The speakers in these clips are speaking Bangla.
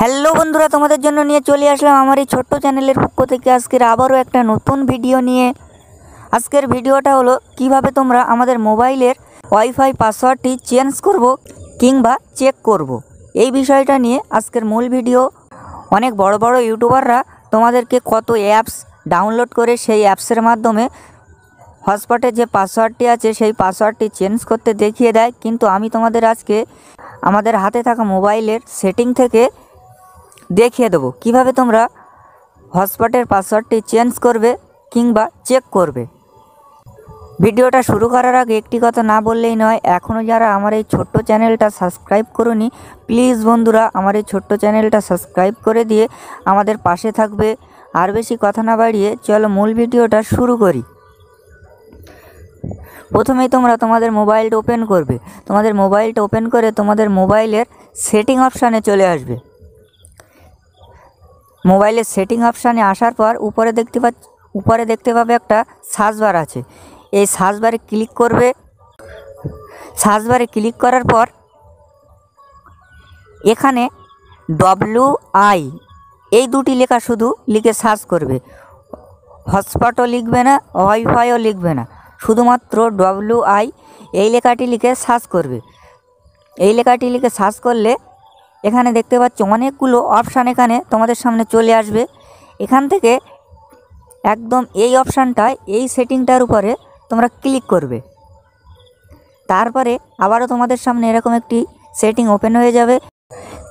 হ্যালো বন্ধুরা, তোমাদের জন্য নিয়ে চলে আসলাম আমার এই ছোট্ট চ্যানেলের পক্ষ থেকে আজকের আবারও একটা নতুন ভিডিও নিয়ে। আজকের ভিডিওটা হলো কিভাবে তোমরা আমাদের মোবাইলের ওয়াইফাই পাসওয়ার্ডটি চেঞ্জ করব কিংবা চেক করব, এই বিষয়টা নিয়ে আজকের মূল ভিডিও। অনেক বড় বড় ইউটিউবাররা তোমাদেরকে কত অ্যাপস ডাউনলোড করে সেই অ্যাপসের মাধ্যমে হটস্পটের যে পাসওয়ার্ডটি আছে সেই পাসওয়ার্ডটি চেঞ্জ করতে দেখিয়ে দেয়, কিন্তু আমি তোমাদের আজকে আমাদের হাতে থাকা মোবাইলের সেটিং থেকে দেখিয়ে দেবো কিভাবে তোমরা হটস্পটের পাসওয়ার্ডটি চেঞ্জ করবে কিংবা চেক করবে। ভিডিওটা শুরু করার আগে একটি কথা না বললেই নয়, এখনও যারা আমার এই ছোট্ট চ্যানেলটা সাবস্ক্রাইব করোনি, প্লিজ বন্ধুরা আমার এই ছোট্ট চ্যানেলটা সাবস্ক্রাইব করে দিয়ে আমাদের পাশে থাকবে। আর বেশি কথা না বাড়িয়ে চলো মূল ভিডিওটা শুরু করি। প্রথমেই তোমরা তোমাদের মোবাইলটা ওপেন করবে। তোমাদের মোবাইলটা ওপেন করে তোমাদের মোবাইলের সেটিং অপশানে চলে আসবে। মোবাইলের সেটিং অপশানে আসার পর উপরে দেখতে পাবে একটা সার্চ বার আছে। এই সার্চ বারে ক্লিক করবে। সার্চ বারে ক্লিক করার পর এখানে WI এই দুটি লেখা শুধু লিখে সার্চ করবে। হটস্পটও লিখবে না, ওয়াইফাইও লিখবে না, শুধুমাত্র WI এই লেখাটি লিখে সার্চ করবে। এই লেখাটি লিখে সার্চ করলে এখানে দেখতে পাচ্ছ অনেকগুলো অপশান এখানে তোমাদের সামনে চলে আসবে। এখান থেকে একদম এই অপশানটায় এই সেটিংটার উপরে তোমরা ক্লিক করবে। তারপরে আবারও তোমাদের সামনে এরকম একটি সেটিং ওপেন হয়ে যাবে।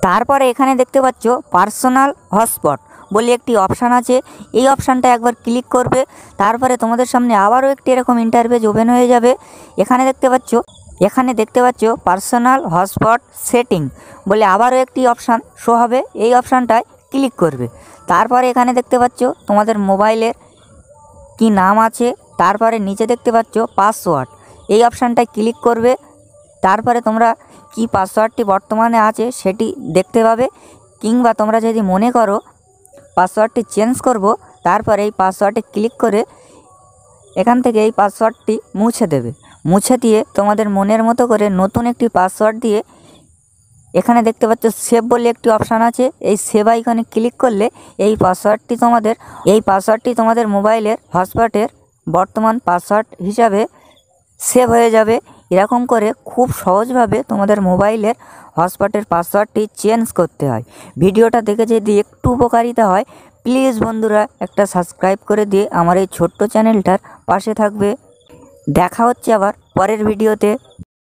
তারপরে এখানে দেখতে পাচ্ছ পার্সোনাল হটস্পট বলে একটি অপশান আছে। এই অপশানটা একবার ক্লিক করবে। তারপরে তোমাদের সামনে আবারও একটি এরকম ইন্টারফেস ওপেন হয়ে যাবে। এখানে দেখতে পাচ্ছ পার্সোনাল হটস্পট সেটিং বলে আবারও একটি অপশান শো হবে। এই অপশানটায় ক্লিক করবে। তারপরে এখানে দেখতে পাচ্ছ তোমাদের মোবাইলের কি নাম আছে। তারপরে নিচে দেখতে পাচ্ছ পাসওয়ার্ড, এই অপশানটায় ক্লিক করবে। তারপরে তোমরা কি পাসওয়ার্ডটি বর্তমানে আছে সেটি দেখতে পাবে, কিংবা তোমরা যদি মনে করো পাসওয়ার্ডটি চেঞ্জ করব, তারপরে এই পাসওয়ার্ডে ক্লিক করে এখান থেকে এই পাসওয়ার্ডটি মুছে দেবে। মুছে দিয়ে তোমাদের মনের মতো করে নতুন একটি পাসওয়ার্ড দিয়ে এখানে দেখতে পাচ্ছ সেভ বলে একটি অপশান আছে। এই সেভ আইকনে ক্লিক করলে এই পাসওয়ার্ডটি তোমাদের মোবাইলের হটস্পটের বর্তমান পাসওয়ার্ড হিসাবে সেভ হয়ে যাবে। এরকম করে খুব সহজভাবে তোমাদের মোবাইলের হটস্পটের পাসওয়ার্ডটি চেঞ্জ করতে হয়। ভিডিওটা দেখে যদি একটু উপকারিতা হয়, প্লিজ বন্ধুরা একটা সাবস্ক্রাইব করে দিয়ে আমার এই ছোট্ট চ্যানেলটার পাশে থাকবে। দেখা হচ্ছে আবার পরের ভিডিওতে।